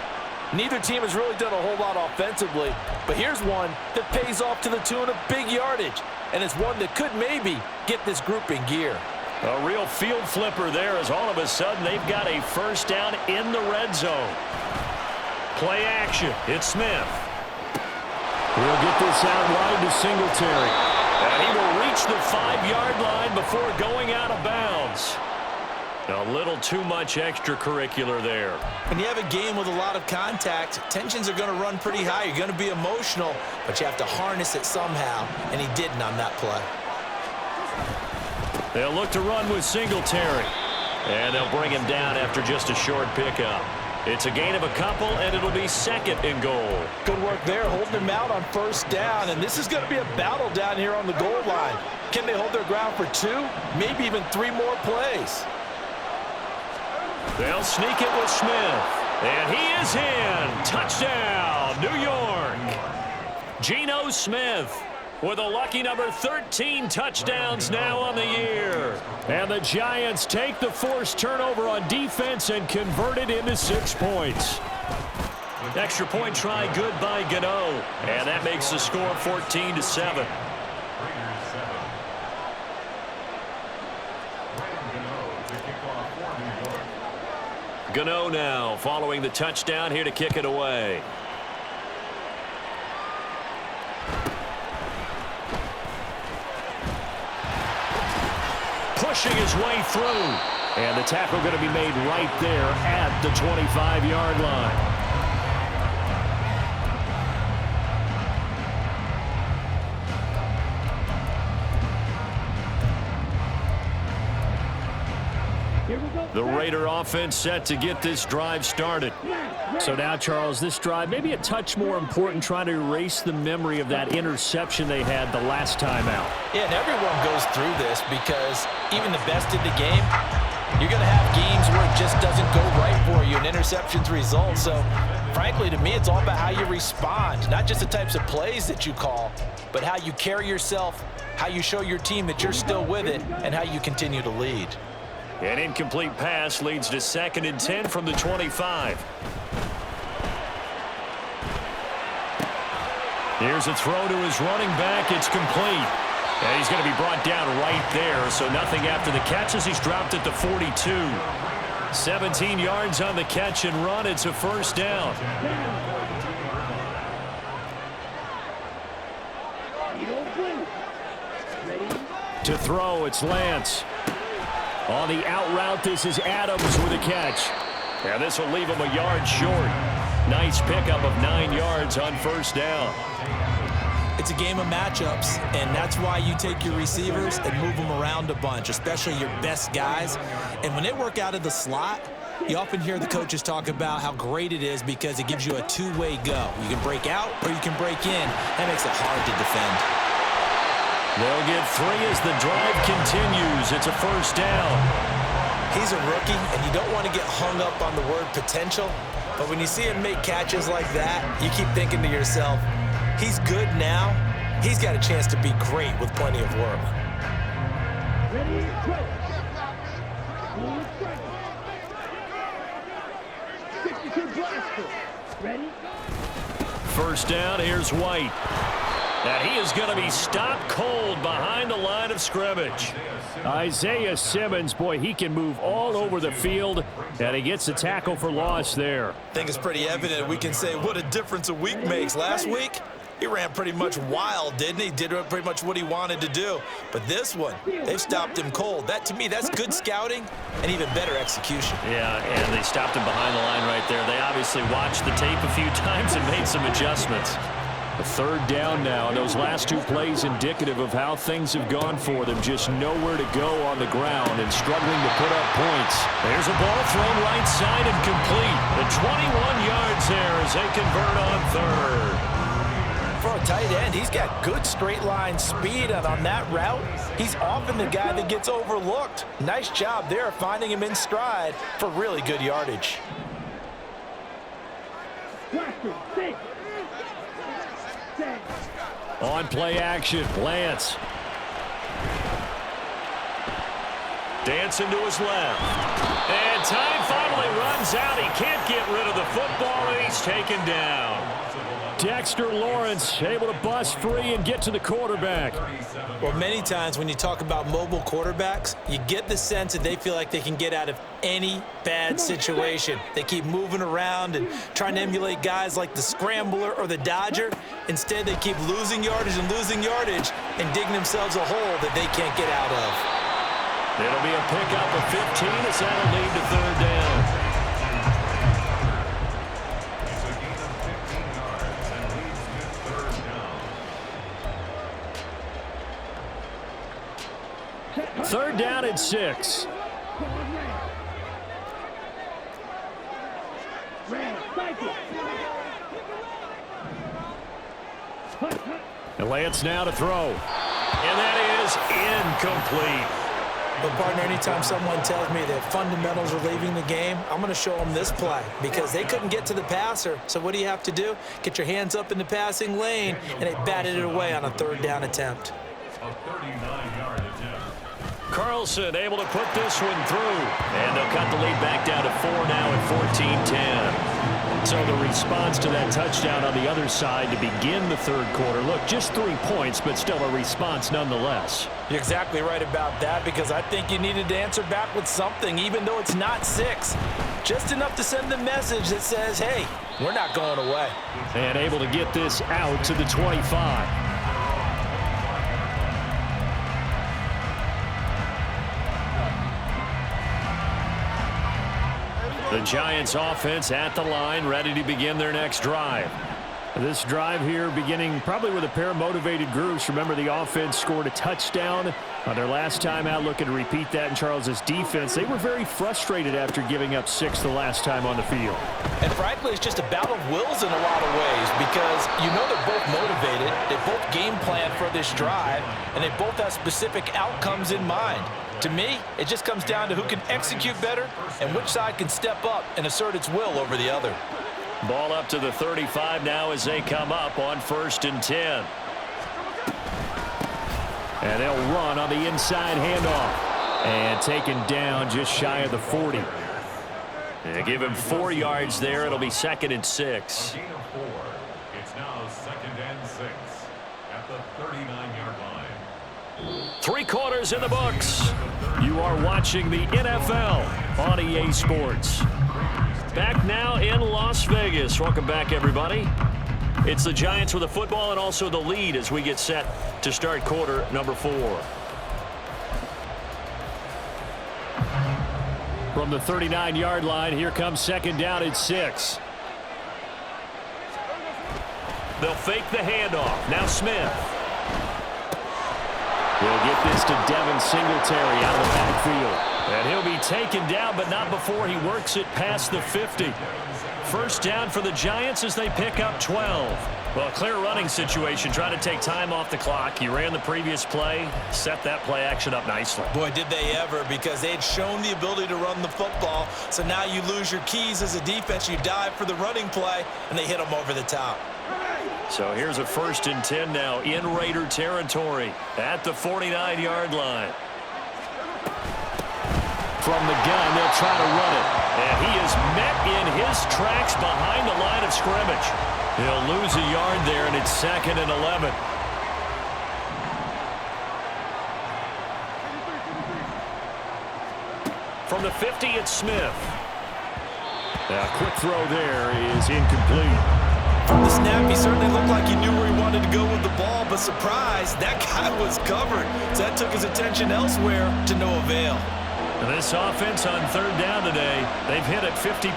Neither team has really done a whole lot offensively, but here's one that pays off to the tune of big yardage, and it's one that could maybe get this group in gear. A real field flipper there as all of a sudden they've got a 1st down in the red zone. Play action. It's Smith. He'll get this out wide to Singletary. And he will reach the 5-yard line before going out of bounds. A little too much extracurricular there. When you have a game with a lot of contact, tensions are going to run pretty high. You're going to be emotional, but you have to harness it somehow, and he didn't on that play. They'll look to run with Singletary. And they'll bring him down after just a short pickup. It's a gain of a couple, and it'll be 2nd and goal. Good work there, holding him out on 1st down, and this is going to be a battle down here on the goal line. Can they hold their ground for 2, maybe even 3 more plays? They'll sneak it with Smith, and he is in. Touchdown, New York. Geno Smith with a lucky number 13 touchdowns now on the year. And the Giants take the forced turnover on defense and convert it into 6 points. Extra point try good by Gano. And that makes the score 14-7. Gano now following the touchdown here to kick it away. Pushing his way through. And the tackle going to be made right there at the 25-yard line. The Raider offense set to get this drive started. So now, Charles, this drive maybe a touch more important, trying to erase the memory of that interception they had the last time out. Yeah, and everyone goes through this because even the best in the game, you're going to have games where it just doesn't go right for you, and interceptions result. So, frankly, to me, it's all about how you respond, not just the types of plays that you call, but how you carry yourself, how you show your team that you're still with it, and how you continue to lead. An incomplete pass leads to 2nd and 10 from the 25. Here's a throw to his running back. It's complete. And he's going to be brought down right there, so nothing after the catch as he's dropped at the 42. 17 yards on the catch and run. It's a 1st down. To throw, it's Lance. On the out route, this is Adams with a catch. And this will leave him a yard short. Nice pickup of 9 yards on 1st down. It's a game of matchups, and that's why you take your receivers and move them around a bunch, especially your best guys. And when they work out of the slot, you often hear the coaches talk about how great it is because it gives you a 2-way go. You can break out or you can break in. That makes it hard to defend. They'll get 3 as the drive continues. It's a 1st down. He's a rookie, and you don't want to get hung up on the word potential. But when you see him make catches like that, you keep thinking to yourself, he's good now. He's got a chance to be great with plenty of work. First down, here's White. And he is going to be stopped cold behind the line of scrimmage. Isaiah Simmons, boy, he can move all over the field, and he gets a tackle for loss there. I think it's pretty evident. We can say what a difference a week makes. Last week, he ran pretty much wild, didn't he? Did pretty much what he wanted to do. But this one, they've stopped him cold. That, to me, that's good scouting and even better execution. Yeah, and they stopped him behind the line right there. They obviously watched the tape a few times and made some adjustments. A third down now. Those last two plays indicative of how things have gone for them. Just nowhere to go on the ground and struggling to put up points. There's a ball thrown right side and complete. The 21 yards there as they convert on third. For a tight end, he's got good straight line speed, and on that route, he's often the guy that gets overlooked. Nice job there finding him in stride for really good yardage. On play action, Lance. Dancing to his left. And time finally runs out. He can't get rid of the football, and he's taken down. Dexter Lawrence able to bust free and get to the quarterback. Well, many times when you talk about mobile quarterbacks, you get the sense that they feel like they can get out of any bad situation. They keep moving around and trying to emulate guys like the Scrambler or the Dodger. Instead, they keep losing yardage and digging themselves a hole that they can't get out of. It'll be a pickup of 15 as that'll lead to third down. Third down and 6. And Lance now to throw. And that is incomplete. But, partner, anytime someone tells me that fundamentals are leaving the game, I'm going to show them this play because they couldn't get to the passer. So what do you have to do? Get your hands up in the passing lane, and they batted it away on a third down attempt. A 39-yard attempt. Carlson able to put this one through. And they'll cut the lead back down to 4 now at 14-10. So the response to that touchdown on the other side to begin the third quarter. Look, just 3 points, but still a response nonetheless. You're exactly right about that because I think you needed to answer back with something, even though it's not 6. Just enough to send the message that says, hey, we're not going away. And able to get this out to the 25. The Giants offense at the line, ready to begin their next drive. This drive here beginning probably with a pair of motivated groups. Remember, the offense scored a touchdown on their last time out, looking to repeat that in Charles's defense. They were very frustrated after giving up 6 the last time on the field. And frankly, it's just a battle of wills in a lot of ways because you know they're both motivated, they both game plan for this drive, and they both have specific outcomes in mind. To me, it just comes down to who can execute better and which side can step up and assert its will over the other. Ball up to the 35 now as they come up on 1st and 10. And they'll run on the inside handoff. And taken down just shy of the 40. They give him 4 yards there. It'll be 2nd and 6. A gain of 4. It's now 2nd and 6 at the 39-yard line. 3 quarters in the books. You are watching the NFL on EA Sports. Back now in Las Vegas. Welcome back, everybody. It's the Giants with the football and also the lead as we get set to start quarter number 4. From the 39-yard line, here comes 2nd down and 6. They'll fake the handoff. Now Smith. He'll get this to Devin Singletary out of the backfield. And he'll be taken down, but not before he works it past the 50. 1st down for the Giants as they pick up 12. Well, a clear running situation, trying to take time off the clock. He ran the previous play, set that play action up nicely. Boy, did they ever, because they had shown the ability to run the football. So now you lose your keys as a defense. You dive for the running play, and they hit them over the top. So here's a 1st and 10 now in Raider territory at the 49-yard line. from the gun. They'll try to run it. And he is met in his tracks behind the line of scrimmage. He'll lose a yard there, and it's 2nd and 11. From the 50, it's Smith. A quick throw there is incomplete. From the snap, he certainly looked like he knew where he wanted to go with the ball, but surprise, that guy was covered. So that took his attention elsewhere to no avail. And this offense on 3rd down today, they've hit it 50%,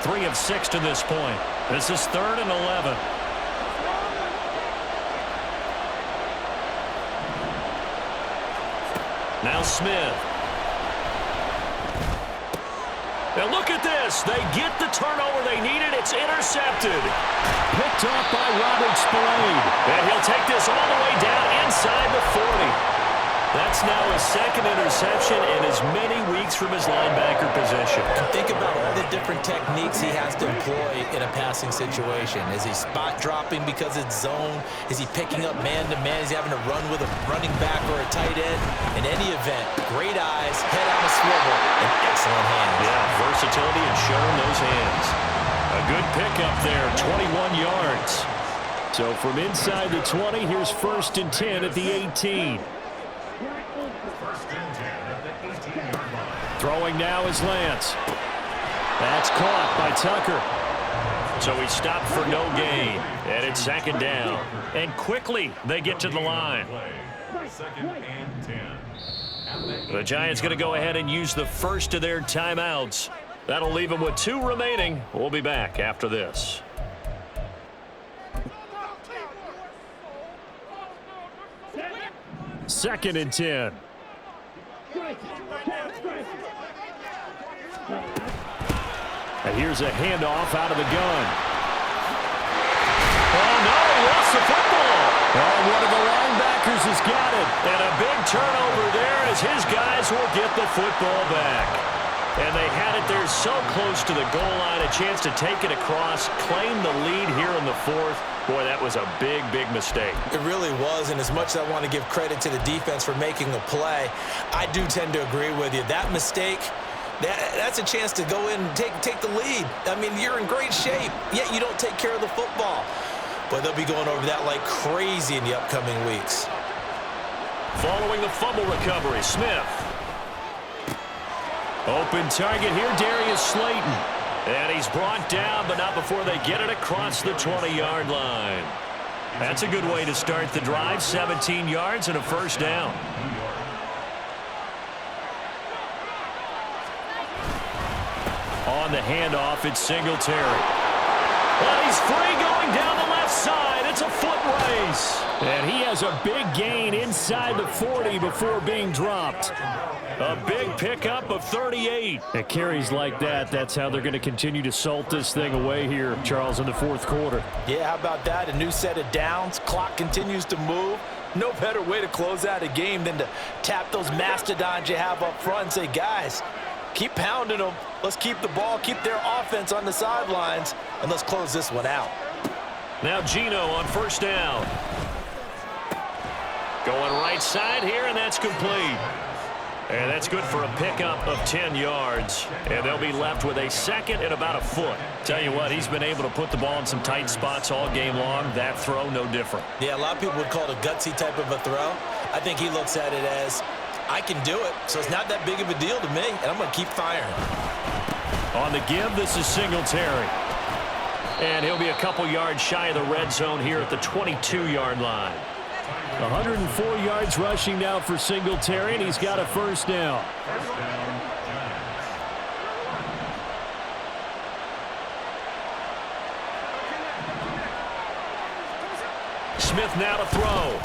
3 of 6 to this point. This is 3rd and 11. Now Smith. Now look at this. They get the turnover they needed. It's intercepted. Picked off by Robert Spillane. And he'll take this all the way down inside the 40. That's now his 2nd interception in as many weeks from his linebacker position. Think about all the different techniques he has to employ in a passing situation. Is he spot dropping because it's zone? Is he picking up man-to-man? Is he having to run with a running back or a tight end? In any event, great eyes, head on a swivel, and excellent hands. Yeah, versatility and showing those hands. A good pickup there, 21 yards. So from inside the 20, here's 1st and 10 at the 18. Throwing now is Lance. That's caught by Tucker. So he stopped for no gain. And it's 2nd down. And quickly they get to the line. 2nd and 10. The Giants going to go ahead and use the first of their timeouts. That'll leave them with 2 remaining. We'll be back after this. Second and 10. And here's a handoff out of the gun. Oh, no, he lost the football. Oh, one of the linebackers has got it. And a big turnover there as his guys will get the football back. And they had it there so close to the goal line, a chance to take it across, claim the lead here in the 4th. Boy, that was a big, big mistake. It really was, and as much as I want to give credit to the defense for making a play, I do tend to agree with you. That mistake, that's a chance to go in and take the lead. I mean, you're in great shape, yet you don't take care of the football. But they'll be going over that like crazy in the upcoming weeks. Following the fumble recovery, Smith. Open target here, Darius Slayton. And he's brought down, but not before they get it across the 20-yard line. That's a good way to start the drive, 17 yards and a 1st down. On the handoff, it's Singletary. Well, he's free going down the left side. It's a foot race. And he has a big gain inside the 40 before being dropped. A big pickup of 38. At carries like that, that's how they're going to continue to salt this thing away here, Charles, in the 4th quarter. Yeah, how about that? A new set of downs. Clock continues to move. No better way to close out a game than to tap those mastodons you have up front and say, guys, keep pounding them. Let's keep the ball, keep their offense on the sidelines, and let's close this one out. Now Gino on 1st down. Going right side here, and that's complete. And that's good for a pickup of 10 yards. And they'll be left with a 2nd and about a foot. Tell you what, he's been able to put the ball in some tight spots all game long. That throw, no different. Yeah, a lot of people would call it a gutsy type of a throw. I think he looks at it as, I can do it, so it's not that big of a deal to me, and I'm going to keep firing. On the give, this is Singletary. And he'll be a couple yards shy of the red zone here at the 22-yard line. 104 yards rushing now for Singletary, and he's got a 1st down. Smith now to throw.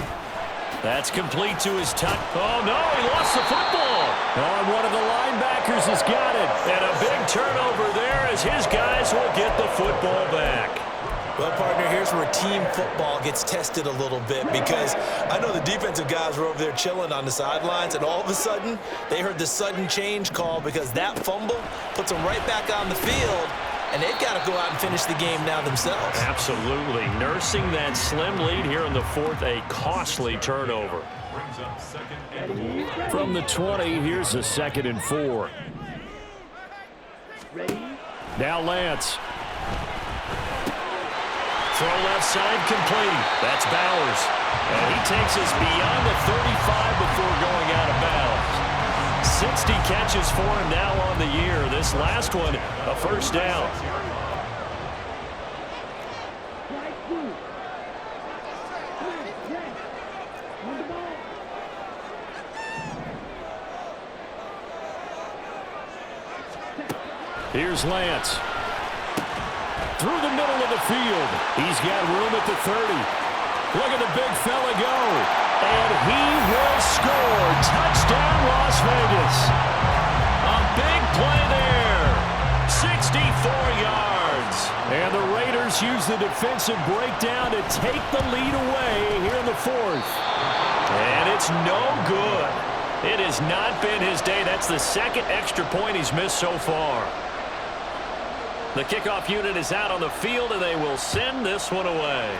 That's complete to his touch. Oh, no, he lost the football. Oh, one of the linebackers has got it. And a big turnover there as his guys will get the football back. Well, partner, here's where team football gets tested a little bit, because I know the defensive guys were over there chilling on the sidelines, and all of a sudden, they heard the sudden change call because that fumble puts them right back on the field, and they've got to go out and finish the game now themselves. Absolutely. Nursing that slim lead here in the 4th, a costly turnover. Brings up 2nd and 4. From the 20, here's a 2nd and 4. Now Lance. Throw left side complete. That's Bowers. And he takes us beyond the 35 before going out of bounds. 60 catches for him now on the year. This last one, a first down. Here's Lance. Through the middle of the field. He's got room at the 30. Look at the big fella go. And he will score. Touchdown, Las Vegas. A big play there. 64 yards. And the Raiders use the defensive breakdown to take the lead away here in the fourth. And it's no good. It has not been his day. That's the second extra point he's missed so far. The kickoff unit is out on the field, and they will send this one away.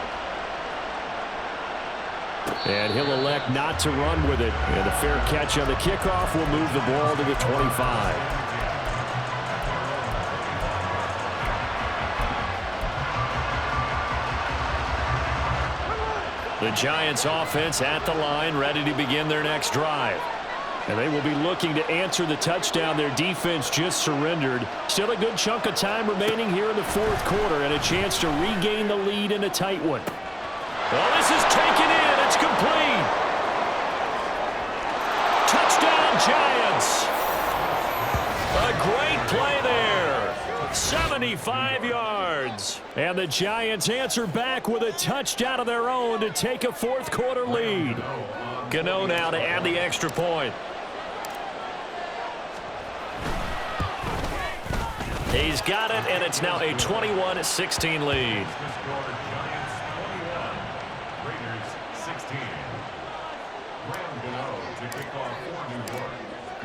And he'll elect not to run with it. And the fair catch on the kickoff will move the ball to the 25. The Giants offense at the line, ready to begin their next drive. And they will be looking to answer the touchdown their defense just surrendered. Still a good chunk of time remaining here in the fourth quarter and a chance to regain the lead in a tight one. Well, this is taken in. It's complete. Touchdown, Giants. A great play there. 75 yards. And the Giants answer back with a touchdown of their own to take a fourth quarter lead. Gano now to add the extra point. He's got it, and it's now a 21-16 lead.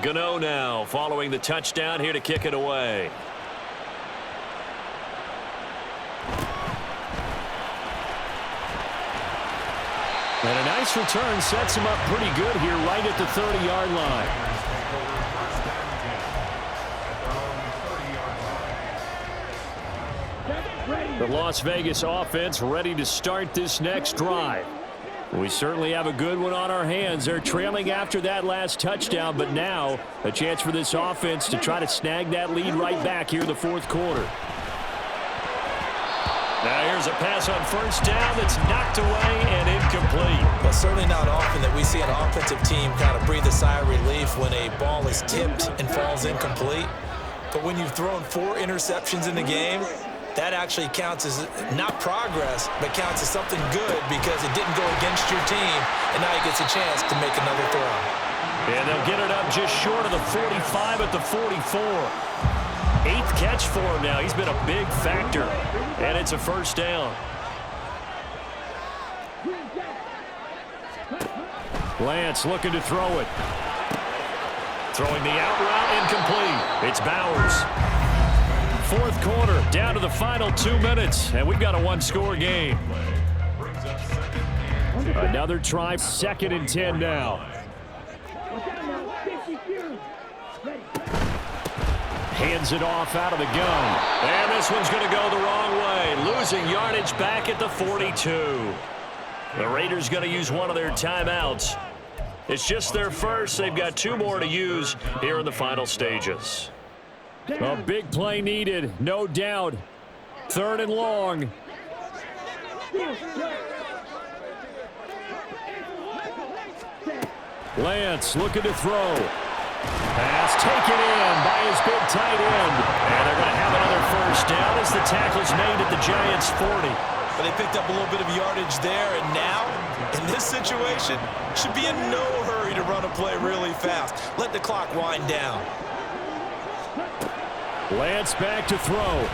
Gano now following the touchdown here to kick it away. And a nice return sets him up pretty good here right at the 30-yard line. The Las Vegas offense ready to start this next drive. We certainly have a good one on our hands. They're trailing after that last touchdown, but now a chance for this offense to try to snag that lead right back here in the fourth quarter. Now here's a pass on first down that's knocked away and incomplete. Well, certainly not often that we see an offensive team kind of breathe a sigh of relief when a ball is tipped and falls incomplete. But when you've thrown 4 interceptions in the game, that actually counts as not progress, but counts as something good because it didn't go against your team, and now he gets a chance to make another throw. And they'll get it up just short of the 45 at the 44. 8th catch for him now. He's been a big factor, and it's a first down. Lance looking to throw it. Throwing the out route incomplete. It's Bowers. Fourth quarter, down to the final 2 minutes, and we've got a one-score game. Another try, 2nd and 10 now. Hands it off out of the gun. And this one's going to go the wrong way. Losing yardage back at the 42. The Raiders going to use one of their timeouts. It's just their first. They've got 2 more to use here in the final stages. A big play needed, no doubt. 3rd and long. Lance looking to throw. Pass taken in by his big tight end. And they're going to have another first down as the tackle's made at the Giants' 40. But they picked up a little bit of yardage there, and now, in this situation, should be in no hurry to run a play really fast. Let the clock wind down. Lance back to throw.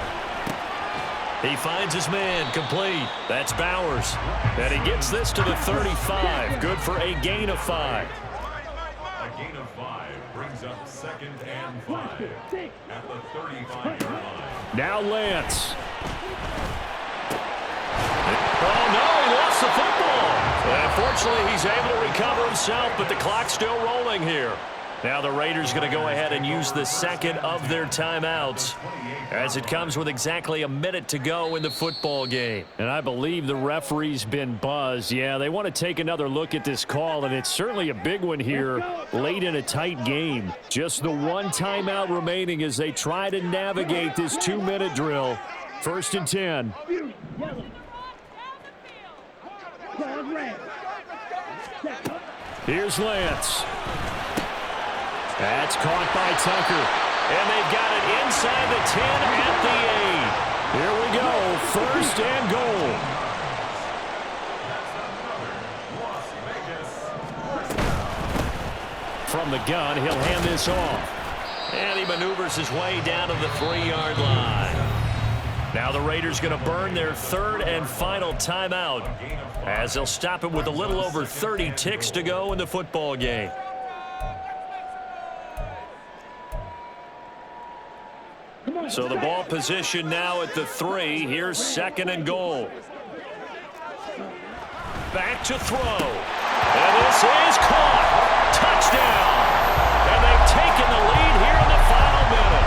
He finds his man, complete. That's Bowers. And he gets this to the 35. Good for a gain of 5. A gain of 5 brings up 2nd and 5 at the 35-yard line. Now Lance. Oh, no, he lost the football. Unfortunately, he's able to recover himself, but the clock's still rolling here. Now the Raiders going to go ahead and use the second of their timeouts as it comes with exactly a minute to go in the football game. And I believe the referee's been buzzed. Yeah, they want to take another look at this call, and it's certainly a big one here late in a tight game. Just the one timeout remaining as they try to navigate this 2-minute drill. 1st and 10. Here's Lance. That's caught by Tucker. And they've got it inside the 10 at the 8. Here we go. 1st and goal. From the gun, he'll hand this off. And he maneuvers his way down to the 3-yard line. Now the Raiders going to burn their 3rd and final timeout as they'll stop it with a little over 30 ticks to go in the football game. So the ball position now at the 3. Here's 2nd and goal. Back to throw. And this is caught. Touchdown. And they've taken the lead here in the final minute.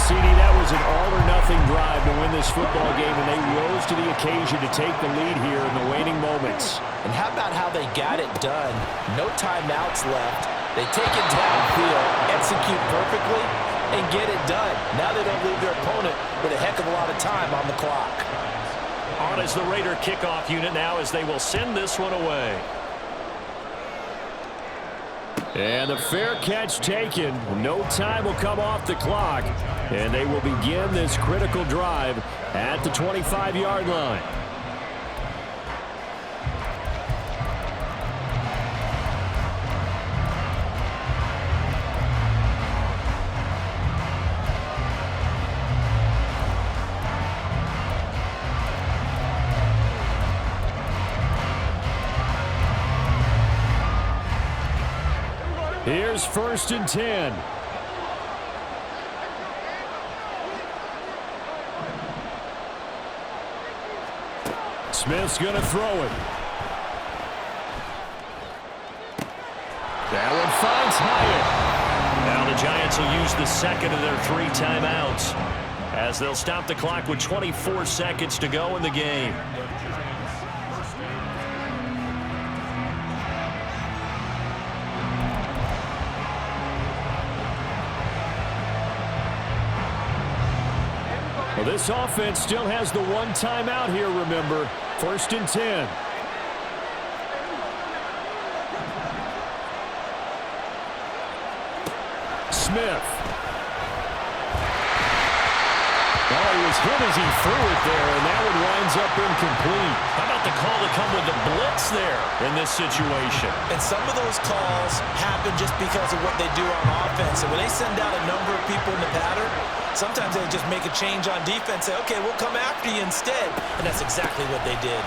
CD, that was an all-or-nothing drive to win this football game, and they rose to the occasion to take the lead here in the waning moments. And how about how they got it done? No timeouts left. They take it downfield, execute perfectly, and get it done. Now they don't leave their opponent with a heck of a lot of time on the clock. On is the Raider kickoff unit now as they will send this one away. And the fair catch taken. No time will come off the clock. And they will begin this critical drive at the 25-yard line. Here's 1st and 10. Smith's going to throw it. That one finds Hyatt. Now the Giants will use the 2nd of their 3 timeouts as they'll stop the clock with 24 seconds to go in the game. Well, this offense still has the 1 timeout here, remember. 1st and 10. Smith. Oh, he was hit as he threw it there, and that one winds up incomplete. How about the call to come with the blitz there in this situation? And some of those calls happen just because of what they do on offense. And when they send out a number of people in the pattern, sometimes they just make a change on defense, say, okay, we'll come after you instead. And that's exactly what they did.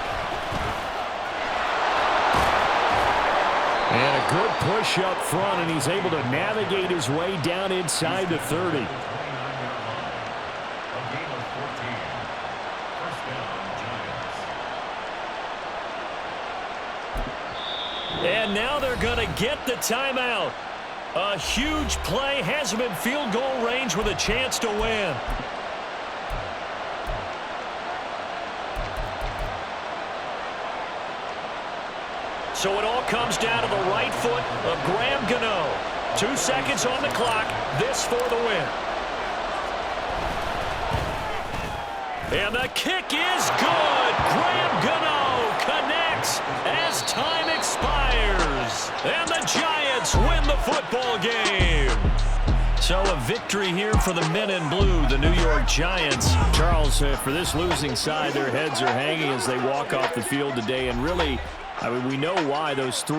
And a good push up front, and he's able to navigate his way down inside the 30. And now they're going to get the timeout. A huge play, has him in field goal range with a chance to win. So it all comes down to the right foot of Graham Gano. 2 seconds on the clock, this for the win. And the kick is good. Graham Gano connects as time expires. And the Giants win the football game. So a victory here for the men in blue, the New York Giants. Charles, for this losing side, their heads are hanging as they walk off the field today. And really, I mean, we know why those 3